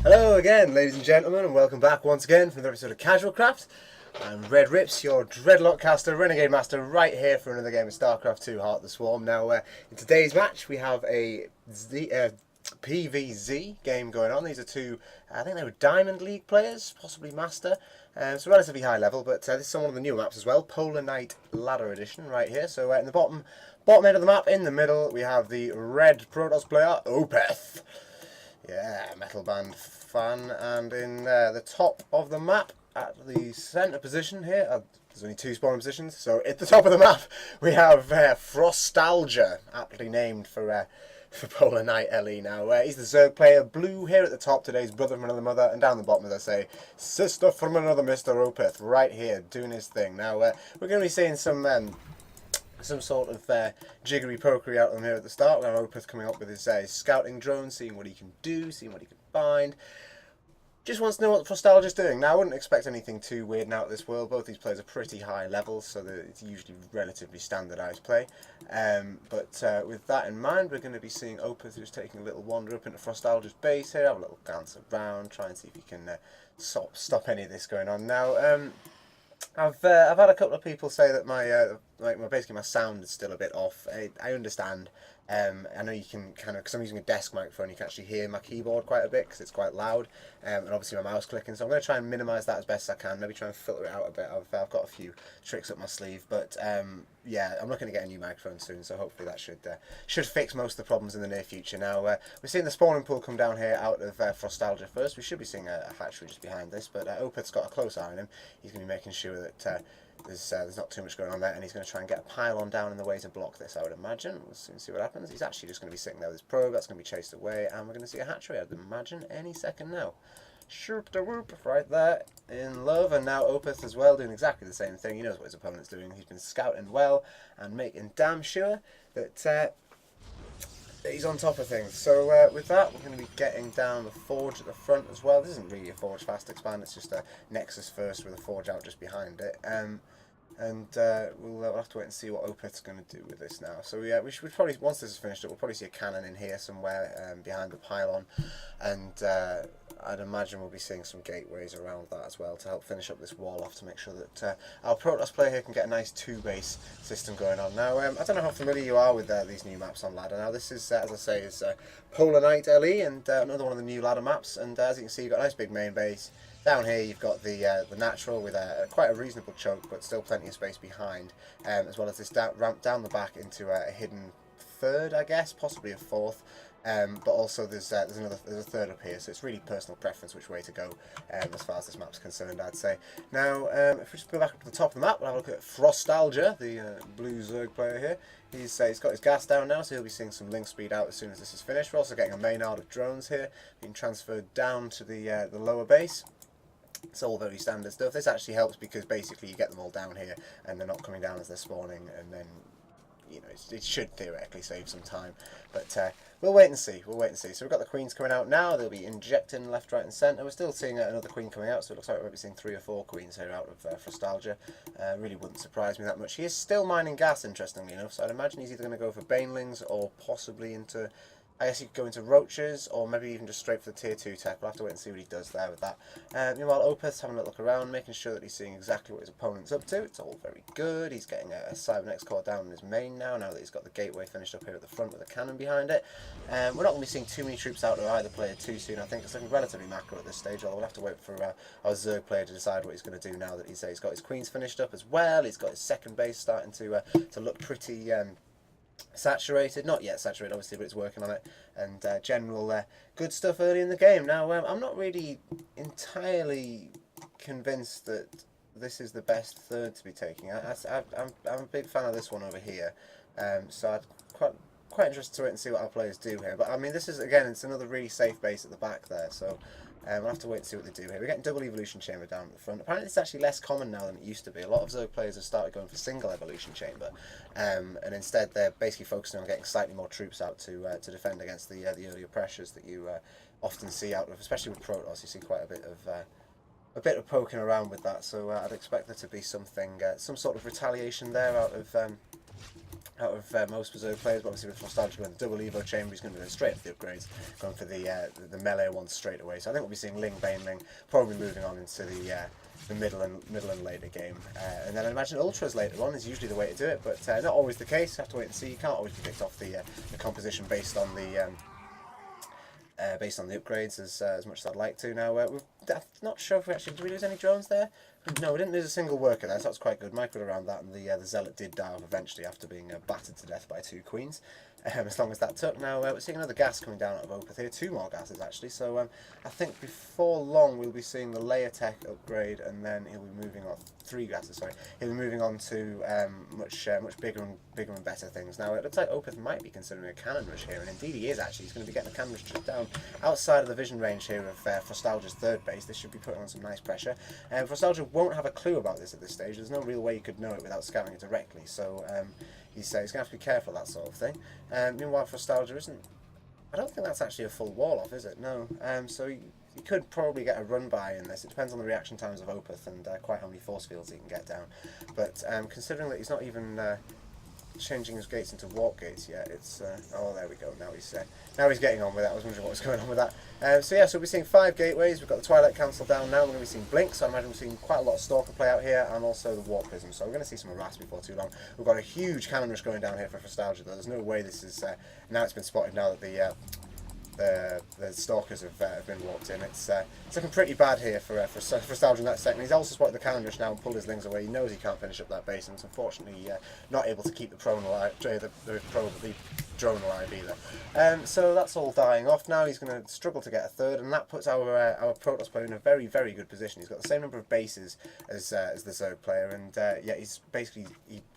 Hello again, ladies and gentlemen, and welcome back once again for another episode of CasualCraft. I'm RedRipz, your Dreadlock caster, Renegade Master, right here for another game of StarCraft 2 Heart of the Swarm. Now, in today's match, we have a PVZ game going on. These are two, I think they were Diamond League players, possibly Master. So relatively high level, but this is on one of the new maps as well, Polar Night Ladder Edition right here. So in the bottom end of the map, in the middle, we have the red Protoss player, Opeth. Yeah, metal band fan. And in the top of the map, at the centre position here, there's only two spawning positions, so at the top of the map we have Frostalgia, aptly named for Polar Knight LE. Now, he's the Zerg player, blue here at the top, today's brother from another mother, and down the bottom, as I say, sister from another Mr. Opeth, right here, doing his thing. Now, we're going to be seeing some sort of jiggery pokery out of him here at the start. We have Opeth coming up with his scouting drone, seeing what he can do, seeing what he can find. Just wants to know what Frostalgia's doing. Now, I wouldn't expect anything too weird and out of this world. Both these players are pretty high levels, so it's usually relatively standardised play. But with that in mind, we're going to be seeing Opeth, who's taking a little wander up into Frostalgia's base here, have a little glance around, try and see if he can stop any of this going on. Now, I've had a couple of people say that basically my sound is still a bit off. I understand. I know you can kind of, because I'm using a desk microphone, you can actually hear my keyboard quite a bit because it's quite loud, and obviously my mouse clicking. So I'm going to try and minimise that as best as I can. Maybe try and filter it out a bit. I've got a few tricks up my sleeve, but yeah, I'm looking to get a new microphone soon, so hopefully that should fix most of the problems in the near future. Now we're seeing the spawning pool come down here out of Frostalgia first. We should be seeing a hatchery just behind this, but Opeth's got a close eye on him. He's going to be making sure that there's not too much going on there, and he's going to try and get a pylon down in the way to block this, I would imagine. We'll soon see what happens. He's actually just going to be sitting there with his probe. That's going to be chased away, and we're going to see a hatchery, I would imagine, any second now. Shoop da whoop, right there, in love. And now Opeth as well, doing exactly the same thing. He knows what his opponent's doing. He's been scouting well and making damn sure that he's on top of things. So with that, we're going to be getting down the forge at the front as well. This isn't really a forge fast expand, it's just a nexus first with a forge out just behind it. We'll have to wait and see what Opeth's going to do with this now. So yeah, we should probably, once this is finished up, we'll probably see a cannon in here somewhere behind the pylon, and I'd imagine we'll be seeing some gateways around that as well to help finish up this wall off, to make sure that our Protoss player here can get a nice two-base system going on. Now, I don't know how familiar you are with these new maps on ladder. Now, this is, as I say, is Polar Night LE, and another one of the new ladder maps, and as you can see, you've got a nice big main base. Down here you've got the natural with quite a reasonable choke, but still plenty of space behind, as well as this ramp down the back into a hidden third, I guess, possibly a fourth. But also there's a third up here, so it's really personal preference which way to go as far as this map's concerned, I'd say. Now, if we just go back up to the top of the map, we'll have a look at Frostalgia, the blue Zerg player here. He's got his gas down now, so he'll be seeing some link speed out as soon as this is finished. We're also getting a main yard of drones here, being transferred down to the lower base. It's all very standard stuff. This actually helps because basically you get them all down here and they're not coming down as they're spawning, and then, you know, it should theoretically save some time. But we'll wait and see. We'll wait and see. So we've got the queens coming out now. They'll be injecting left, right and centre. We're still seeing another queen coming out, so it looks like we're be seeing 3 or 4 queens here out of Frostalgia. Really wouldn't surprise me that much. He is still mining gas, interestingly enough, so I'd imagine he's either going to go for banelings or possibly into, I guess he could go into roaches, or maybe even just straight for the tier 2 tech. We'll have to wait and see what he does there with that. Meanwhile, Opeth's having a look around, making sure that he's seeing exactly what his opponent's up to. It's all very good. He's getting a Cybernex core down in his main now that he's got the gateway finished up here at the front with a cannon behind it. We're not going to be seeing too many troops out of either player too soon. I think it's looking relatively macro at this stage, although we'll have to wait for our Zerg player to decide what he's going to do now that he's got his queens finished up as well. He's got his second base starting to look pretty saturated, not yet saturated obviously, but it's working on it, and general good stuff early in the game. Now, I'm not really entirely convinced that this is the best third to be taking. I'm a big fan of this one over here, so I'd quite interested to wait and see what our players do here. But I mean, this is, again, it's another really safe base at the back there, so we'll have to wait and see what they do here. We're getting double evolution chamber down at the front. Apparently it's actually less common now than it used to be. A lot of Zerg players have started going for single evolution chamber, and instead they're basically focusing on getting slightly more troops out to defend against the earlier pressures that you often see out of, especially with Protoss. You see quite a bit of poking around with that. So I'd expect there to be something, some sort of retaliation there out of out of most Berserk players, but obviously with Frostalgia going the double Evo chamber, he's going to be going straight for the upgrades, going for the melee ones straight away. So I think we'll be seeing Ling, Baneling, probably moving on into the middle and later game, and then I imagine Ultras later on is usually the way to do it, but not always the case. Have to wait and see. You can't always predict off the composition based on the upgrades as much as I'd like to. Now, I'm not sure if we actually... Did we lose any drones there? No, we didn't lose a single worker there, so that's quite good. Mike got around that, and the Zealot did die off eventually after being battered to death by 2 queens, as long as that took. Now, we're seeing another gas coming down out of Opeth here, 2 more gases actually, so I think before long we'll be seeing the layer tech upgrade, and then he'll be moving on... 3 gases, sorry. He'll be moving on to much bigger and better things. Now, it looks like Opeth might be considering a cannon rush here, and indeed he is actually. He's going to be getting a cannon rush just down outside of the vision range here of Frostalgia's 3rd base. This should be putting on some nice pressure. Frostalgia won't have a clue about this at this stage. There's no real way you could know it without scouting it directly, so he's going to have to be careful of that sort of thing. Meanwhile, Frostalgia isn't... I don't think that's actually a full wall off, is it? No. So he could probably get a run by in this. It depends on the reaction times of Opeth and quite how many force fields he can get down. But considering that he's not even changing his gates into warp gates yet, it's... oh, there we go. Now he's getting on with that. I was wondering what was going on with that. So yeah, so we're seeing 5 gateways. We've got the Twilight Council down now. We're going to be seeing Blink, so I imagine we're seeing quite a lot of Stalker play out here, and also the Warp Prism. So we're going to see some harass before too long. We've got a huge cannon rush going down here for Frostalgia, though. There's no way this is... now it's been spotted now that the Stalkers have been walked in. It's looking pretty bad here for Frostalgia in that second. He's also spotted the cannon rush now and pulled his Lings away. He knows he can't finish up that base, and it's unfortunately not able to keep the drone alive either. So that's all dying off now. He's going to struggle to get a 3rd, and that puts our Protoss player in a very, very good position. He's got the same number of bases as the Zerg player, and yeah, he's basically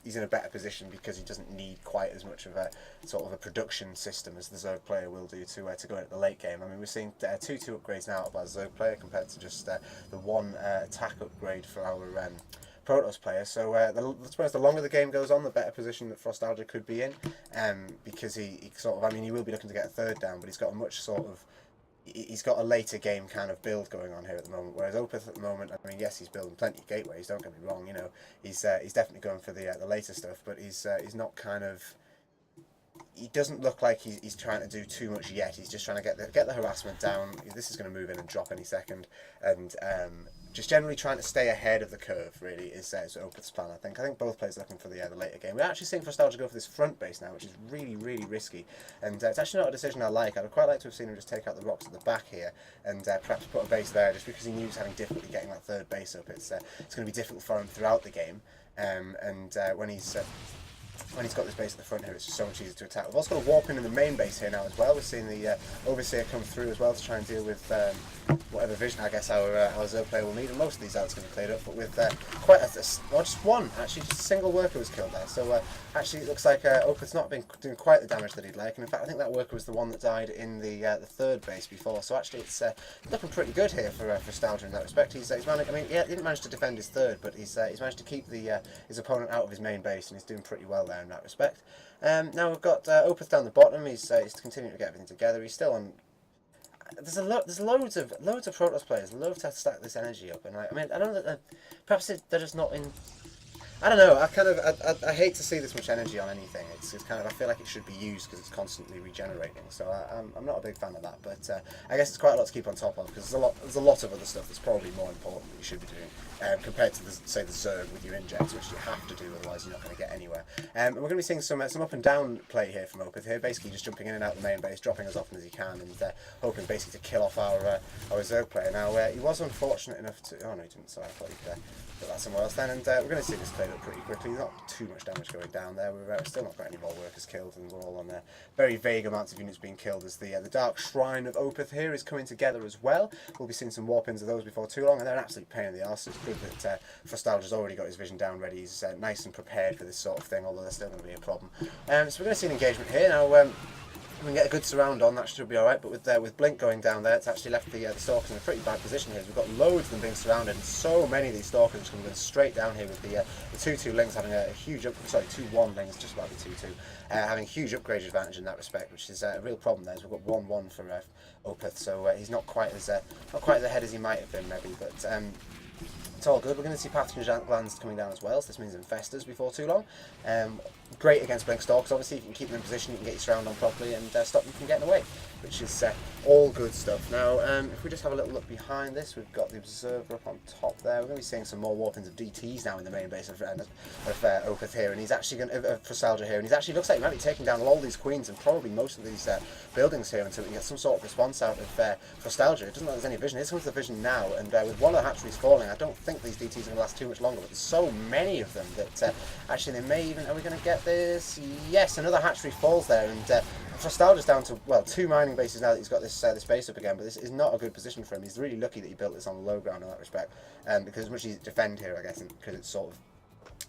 he's in a better position because he doesn't need quite as much of a sort of a production system as the Zerg player will do to go into the late game. I mean, we're seeing 2 upgrades now out of our Zerg player compared to just the 1 attack upgrade for our Protoss player. So I suppose the longer the game goes on, the better position that Frostalgia could be in, because he sort of, I mean, he will be looking to get a 3rd down, but he's got a much sort of... He's got a later game kind of build going on here at the moment, whereas Opeth at the moment, I mean, yes, he's building plenty of gateways, don't get me wrong, you know, he's definitely going for the later stuff, but he's not kind of... He doesn't look like he's trying to do too much yet. He's just trying to get the harassment down. This is going to move in and drop any second, and just generally trying to stay ahead of the curve. Really is Opeth's plan. I think both players are looking for the later game. We're actually seeing Frostalgia go for this front base now, which is really, really risky, and it's actually not a decision I like. I'd quite like to have seen him just take out the rocks at the back here and perhaps put a base there, just because he knew he was having difficulty getting that 3rd base up. It's going to be difficult for him throughout the game, and when he's got this base at the front here, it's just so much easier to attack. We've also got a warp in the main base here now as well. We're seeing the Overseer come through as well to try and deal with whatever vision I guess our Zerg player will need. And most of these outs going to be cleared up, but with quite just one, actually, just a single worker was killed there. So actually it looks like Opeth's not been doing quite the damage that he'd like. And in fact, I think that worker was the one that died in the 3rd base before. So actually it's looking pretty good here for Frostalgia in that respect. He's managed, I mean, yeah, he didn't manage to defend his 3rd, but he's managed to keep his opponent out of his main base, and he's doing pretty well there in that respect. Now we've got Opeth down the bottom. He's continuing to get everything together. He's still on... There's loads of Protoss players love to stack this energy up, and I mean, I don't know that perhaps they're just not in... I don't know. I hate to see this much energy on anything. It's kind of, I feel like it should be used because it's constantly regenerating. So I'm not a big fan of that. But I guess it's quite a lot to keep on top of, because there's a lot of other stuff that's probably more important that you should be doing compared to say the Zerg with your injects, which you have to do, otherwise you're not going to get anywhere. And we're going to be seeing some up and down play here from Opeth here, basically just jumping in and out the main base, dropping as often as he can, and hoping basically to kill off our Zerg player. Now he was unfortunate enough to... Oh no, he didn't. Sorry, I thought he'd put that somewhere else then, and we're going to see this cleared up pretty quickly. Not too much damage going down there. We've still not got any more workers killed, and we're all on very vague amounts of units being killed as the Dark Shrine of Opeth here is coming together as well. We'll be seeing some warp-ins of those before too long, and they're an absolute pain in the arse. It's good that Frostalgia's already got his vision down ready. He's nice and prepared for this sort of thing, although there's still going to be a problem. So we're going to see an engagement here. Now, we can get a good surround on, that should be alright, but with Blink going down there, it's actually left the Stalkers in a pretty bad position here. We've got loads of them being surrounded, and so many of these Stalkers just going straight down here with the 2-2 Lings having a huge, 2-1 Lings, just about the 2-2, having a huge upgrade advantage in that respect, which is a real problem there, as we've got 1-1 for Opeth, so he's not quite as ahead as he might have been maybe, but It's all good. We're going to see pathogen glands coming down as well, so this means infestors before too long. Great against blink stalks, obviously. If you can keep them in position, you can get your surround on properly and stop them from getting away, which is all good stuff. Now, if we just have a little look behind this, we've got the observer up on top there. We're going to be seeing some more warpings of DTs now in the main base of Opeth here, and he's actually going to Frostalgia here, and he's actually looks like he might be taking down all these queens and probably most of these buildings here until we can get some sort of response out of Frostalgia. It doesn't look like there's any vision. Here comes the vision now, and with one of the hatcheries falling, I don't think these DTs are going to last too much longer, but there's so many of them that actually they may even... Are we going to get this? Yes, another hatchery falls there, and Frostalgia's down to, well, 2 mining bases now that he's got this this base up again, but this is not a good position for him. He's really lucky that he built this on the low ground in that respect, because as much as you defend here, I guess, because it's sort of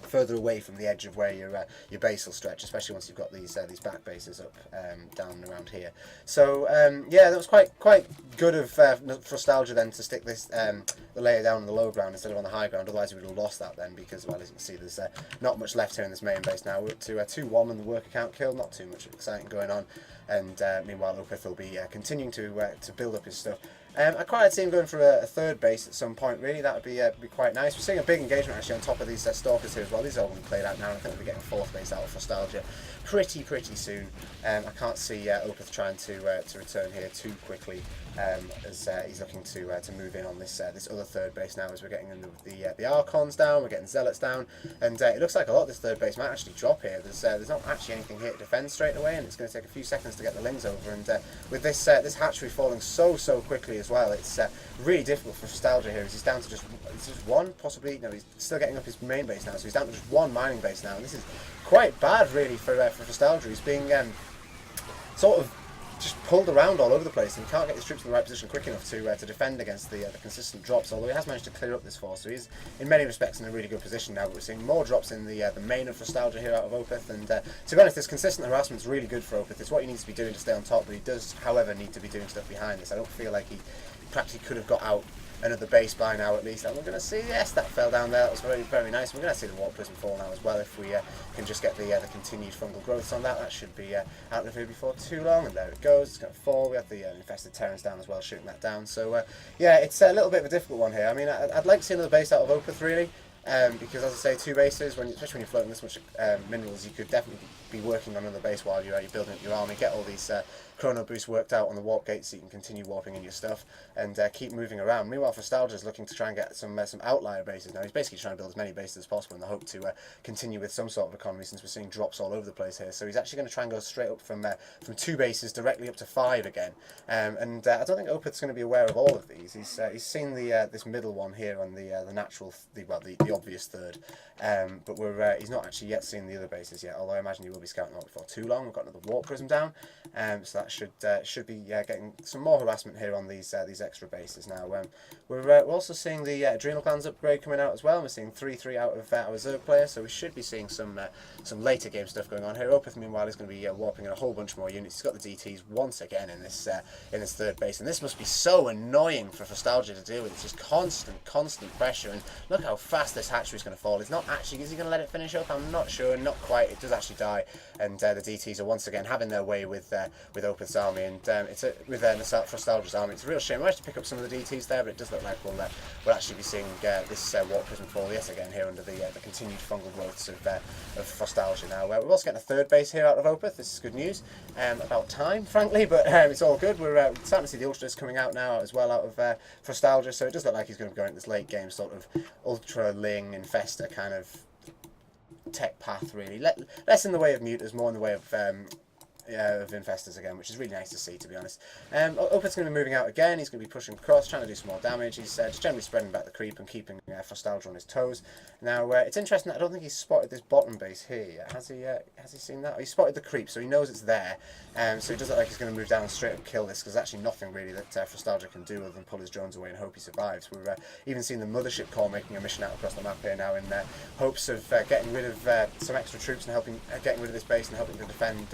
further away from the edge of where your base will stretch, especially once you've got these back bases up down around here. So yeah, that was quite good of Frostalgia then to stick this the layer down on the low ground instead of on the high ground. Otherwise, we would have lost that then, because, well, as you can see, there's not much left here in this main base now. We're up to 2-1 on the worker count kill. Not too much exciting going on, and meanwhile, Opeth will be continuing to build up his stuff. I quite like to see him going for a third base at some point, really. That would be quite nice. We're seeing a big engagement actually on top of these stalkers here as well. These are all going to be played out now, and I think we'll be getting 4th base out of Frostalgia pretty soon. I can't see Opeth trying to return here too quickly, as he's looking to move in on this other third base now, as we're getting in the Archons down, we're getting Zealots down, and it looks like a lot of this third base might actually drop here. There's not actually anything here to defend straight away, and it's going to take a few seconds to get the Lings over, and with this hatchery falling so quickly as well, it's really difficult for Frostalgia here, as he's down to just one, possibly. No, he's still getting up his main base now, so he's down to just 1 mining base now, and this is quite bad really for Frostalgia. He's being sort of just pulled around all over the place and can't get his troops in the right position quick enough to defend against the consistent drops, although he has managed to clear up this force, so he's in many respects in a really good position now. But we're seeing more drops in the main of Frostalgia here out of Opeth, and to be honest, this consistent harassment is really good for Opeth. It's what he needs to be doing to stay on top, but he does, however, need to be doing stuff behind this. I don't feel like he perhaps he could have got out another base by now at least, and we're going to see, yes, that fell down there. That was very nice. We're going to see the Warp Prism fall now as well, if we can just get the continued fungal growths on that. That should be out of here before too long, and there it goes. It's going to fall. We have the infested Terrans down as well, shooting that down. So yeah, it's a little bit of a difficult one here. I mean, I'd like to see another base out of Opeth really, because as I say, 2 bases, especially when you're floating this much minerals, you could definitely be working on another base while you're building up your army, get all these chrono boosts worked out on the warp gates so you can continue warping in your stuff and keep moving around. Meanwhile, Frostalgia is looking to try and get some outlier bases now. He's basically trying to build as many bases as possible in the hope to continue with some sort of economy, since we're seeing drops all over the place here. So he's actually going to try and go straight up from 2 bases directly up to 5 again. And I don't think Opeth's going to be aware of all of these. He's seen this middle one here on the natural, the obvious third, but he's not actually yet seen the other bases yet. Although I imagine he will be scouting out before too long. We've got another warp prism down, so that should be getting some more harassment here on these extra bases now. We're also seeing the adrenal glands upgrade coming out as well. We're seeing 3/3 out of our Zerg player, so we should be seeing some later game stuff going on here. Opeth, meanwhile, is going to be warping in a whole bunch more units. He's got the DTs once again in this third base, and this must be so annoying for Frostalgia to deal with. It's just constant pressure, and look how fast this hatchery is going to fall. It's not actually, is he going to let it finish up? I'm not sure, not quite. It does actually die, and the DTs are once again having their way with Opeth's army, and with Frostalgia's army. It's a real shame. I managed to pick up some of the DTs there, but it does look like we'll actually be seeing this warp prism fall yet again here under the continued fungal growths of Frostalgia. Now we're also getting a third base here out of Opeth. This is good news. About time, frankly, but it's all good. We're starting to see the Ultras coming out now as well out of Frostalgia, so it does look like he's going to be going this late game sort of Ultra Ling Infestor kind of tech path, really. Less in the way of muters, more in the way of infestors again, which is really nice to see, to be honest. Opeth's going to be moving out again. He's going to be pushing across, trying to do some more damage. He's just generally spreading back the creep and keeping Frostalgia on his toes. Now, it's interesting that I don't think he's spotted this bottom base here yet. Has he seen that? Oh, he spotted the creep, so he knows it's there. So it does look like he's going to move down and straight up kill this, because there's actually nothing really that Frostalgia can do other than pull his drones away and hope he survives. We're even seeing the Mothership Corps making a mission out across the map here now in hopes of getting rid of some extra troops and getting rid of this base and helping to defend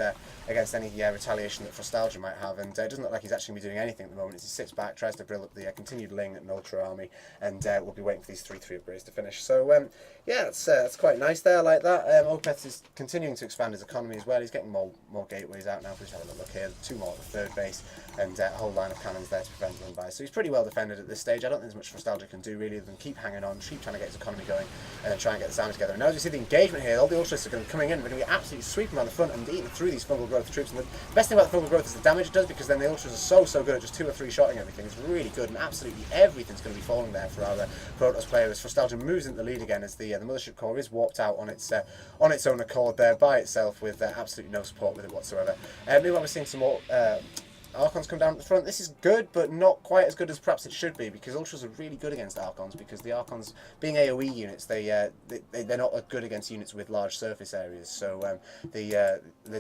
against against any retaliation that Frostalgia might have, and it doesn't look like he's actually going to be doing anything at the moment. As he sits back, tries to build up the continued Ling and Ultra army, and we'll be waiting for these 3/3 upgrades to finish. So yeah, that's quite nice there. I like that. Opeth is continuing to expand his economy as well. He's getting more gateways out now. If we just have a look here, 2 more at the 3rd base, and a whole line of cannons there to prevent run by. So he's pretty well defended at this stage. I don't think there's much Frostalgia can do really, other than keep hanging on, keep trying to get his economy going, and then try and get the army together. And now as you see the engagement here, all the Ultralists are going to be coming in. We're going to be absolutely sweeping around the front and eating through these fungal growth troops. And the best thing about the fungal growth is the damage it does, because then the Ultras are so good at just 2 or 3 shotting everything. It's really good, and absolutely everything's going to be falling there for our Protoss player as Frostalgia moves into the lead again, as the Mothership core is warped out on its own accord there by itself, with absolutely no support with it whatsoever. Meanwhile, we're seeing some more Archons come down at the front. This is good, but not quite as good as perhaps it should be, because Ultras are really good against Archons, because the Archons, being AoE units, they're not good against units with large surface areas. So they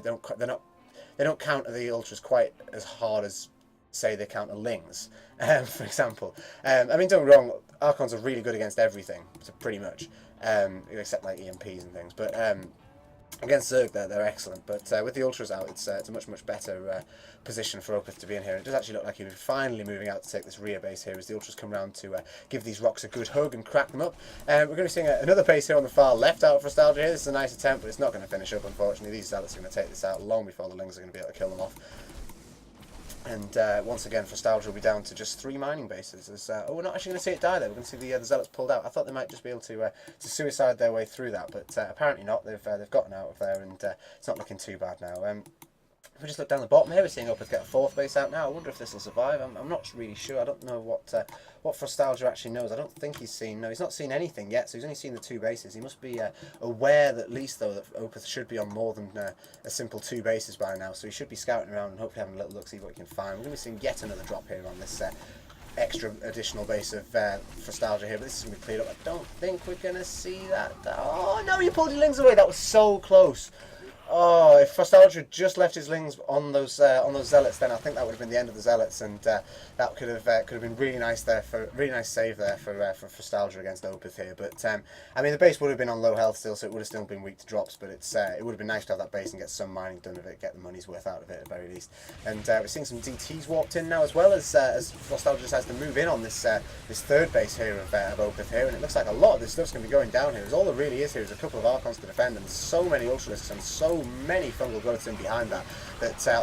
don't counter the Ultras quite as hard as, say, they counter Lings, for example. I mean, don't get me wrong, Archons are really good against everything, so pretty much, except like EMPs and things. But against Zerg, they're excellent, but with the Ultras out, it's a much better position for Opeth to be in here. It does actually look like he's finally moving out to take this rear base here, as the Ultras come round to give these rocks a good hug and crack them up. We're going to be seeing another base here on the far left out of Frostalgia here. This is a nice attempt, but it's not going to finish up, unfortunately. These Zealots are going to take this out long before the Lings are going to be able to kill them off. And once again, Frostalgia will be down to just 3 mining bases. As, we're not actually going to see it die there. We're going to see the Zealots pulled out. I thought they might just be able to suicide their way through that, but apparently not. They've gotten out of there, and it's not looking too bad now. If we just look down the bottom here, we're seeing Opeth get a 4th base out now. I wonder if this will survive. I'm not really sure. I don't know what Frostalgia actually knows. I don't think he's seen. No, he's not seen anything yet. So he's only seen the 2 bases. He must be aware that, at least though, that Opeth should be on more than a simple 2 bases by now. So he should be scouting around and hopefully having a little look, see what he can find. We're going to be seeing yet another drop here on this extra additional base of Frostalgia here, but this is going to be cleared up. I don't think we're going to see that. Oh no, you pulled your Lings away. That was so close. Oh, if Frostalgia had just left his Lings on those Zealots, then I think that would have been the end of the Zealots, and that could have been really nice there, for really nice save there for Frostalgia against Opeth here. But I mean, the base would have been on low health still, so it would have still been weak to drops. But it would have been nice to have that base and get some mining done of it, get the money's worth out of it at the very least. And we're seeing some DTs warped in now as well, as Frostalgia decides to move in on this 3rd base here of Opeth here, and it looks like a lot of this stuff's going to be going down here. As all there really is here is a couple of Archons to defend, and so many Ultralisks and so many fungal growths in behind that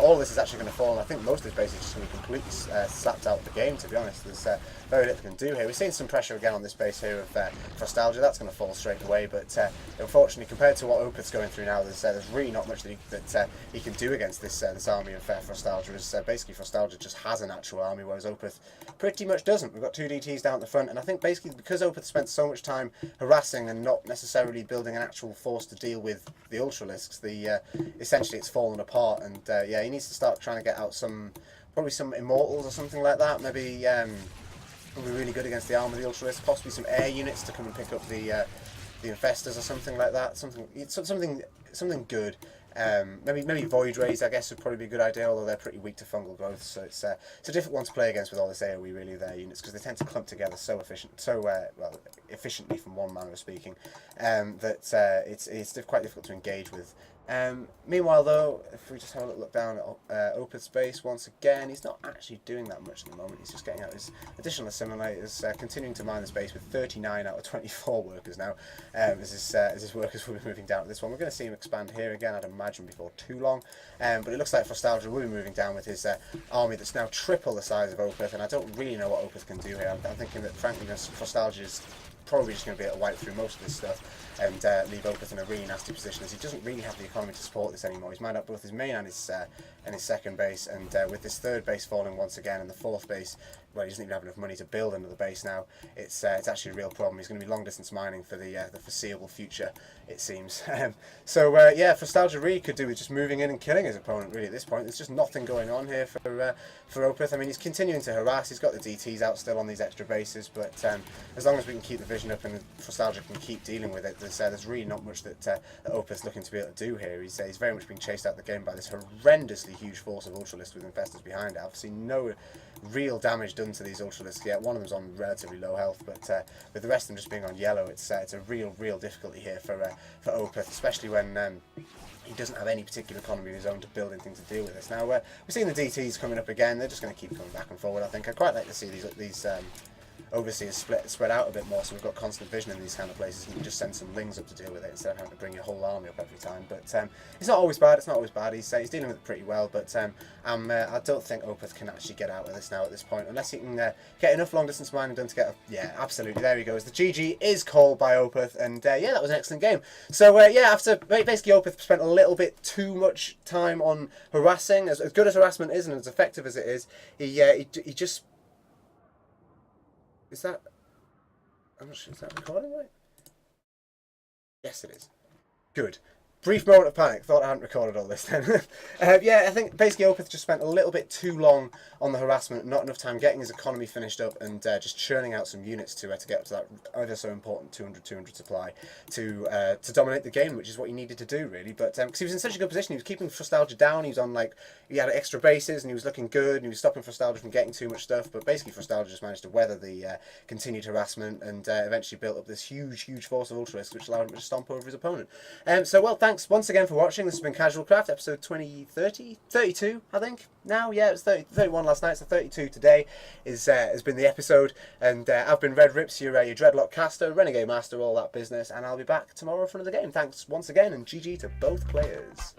all this is actually going to fall, and I think most of this base is just going to be completely slapped out of the game, to be honest. There's very little can do here. We're seeing some pressure again on this base here of Frostalgia. That's going to fall straight away, but unfortunately, compared to what Opeth's going through now, there's really not much that he can do against this army of Frostalgia. As basically Frostalgia just has an actual army, whereas Opeth pretty much doesn't. We've got 2 DTs down at the front, and I think basically because Opeth spent so much time harassing and not necessarily building an actual force to deal with the Ultralisks, essentially it's fallen apart, and yeah, he needs to start trying to get out probably some Immortals or something like that. Maybe will be really good against the arm of the Ultralists. Possibly some air units to come and pick up the Infestors or something like that. Something good. Maybe Void Rays, I guess, would probably be a good idea, although they're pretty weak to fungal growth, so it's a difficult one to play against with all this AoE really of their units, because they tend to clump together so efficiently from one manner of speaking, that it's quite difficult to engage with. Meanwhile, though, if we just have a look down at Opeth's base once again, he's not actually doing that much at the moment. He's just getting out his additional assimilators, continuing to mine the space with 39 out of 24 workers now, as his workers will be moving down to this one. We're going to see him expand here again, I'd imagine, before too long. But it looks like Frostalgia will be moving down with his army that's now triple the size of Opeth, and I don't really know what Opeth can do here. I'm thinking that, frankly, Frostalgia is probably just going to be able to wipe through most of this stuff and leave Opeth in a really nasty position, as he doesn't really have the economy to support this anymore. He's mined up both his main and his 2nd base, and with this 3rd base falling once again, and the 4th base, well, he doesn't even have enough money to build another base now. It's actually a real problem. He's going to be long distance mining for the foreseeable future, it seems. So yeah, Frostalgia really could do with just moving in and killing his opponent really at this point. There's just nothing going on here for Opeth. I mean, he's continuing to harass. He's got the DTs out still on these extra bases, but as long as we can keep the vision up and Frostalgia can keep dealing with it, there's really not much that Opeth's looking to be able to do here. He's very much being chased out of the game by this horrendously huge force of Ultralists with Infestors behind it. Obviously, no real damage done to these Ultralisks yet. One of them's on relatively low health, but with the rest of them just being on yellow, it's a real difficulty here for Opeth, especially when he doesn't have any particular economy of his own to build anything to deal with this. Now, we're seeing the DTs coming up again. They're just going to keep coming back and forward, I think. I'd quite like to see these overseers spread out a bit more, so we've got constant vision in these kind of places. You can just send some lings up to deal with it instead of having to bring your whole army up every time. But it's not always bad. It's not always bad. He's dealing with it pretty well. But I don't think Opeth can actually get out of this now at this point, unless he can get enough long distance mining done to get. Yeah, absolutely. There he goes. The GG is called by Opeth, and yeah, that was an excellent game. So yeah, after basically Opeth spent a little bit too much time on harassing. As good as harassment is and as effective as it is, he just. Is that... I'm not sure, is that recording right? Yes, it is. Good. Brief moment of panic. Thought I hadn't recorded all this then. Yeah, I think basically Opeth just spent a little bit too long on the harassment, not enough time getting his economy finished up, and just churning out some units to get up to that ever so important 200 supply to dominate the game, which is what he needed to do really. But because he was in such a good position, he was keeping Frostalgia down. He was on he had extra bases and he was looking good, and he was stopping Frostalgia from getting too much stuff. But basically Frostalgia just managed to weather the continued harassment and eventually built up this huge force of Ultralisks, which allowed him to stomp over his opponent. So well, thanks once again for watching. This has been CasualCraft, episode 32, I think. Now, yeah, it was 31 last night, so 32 today has been the episode. And I've been RedRipz, your Dreadlock caster, Renegade master, all that business, and I'll be back tomorrow for another game. Thanks once again, and GG to both players.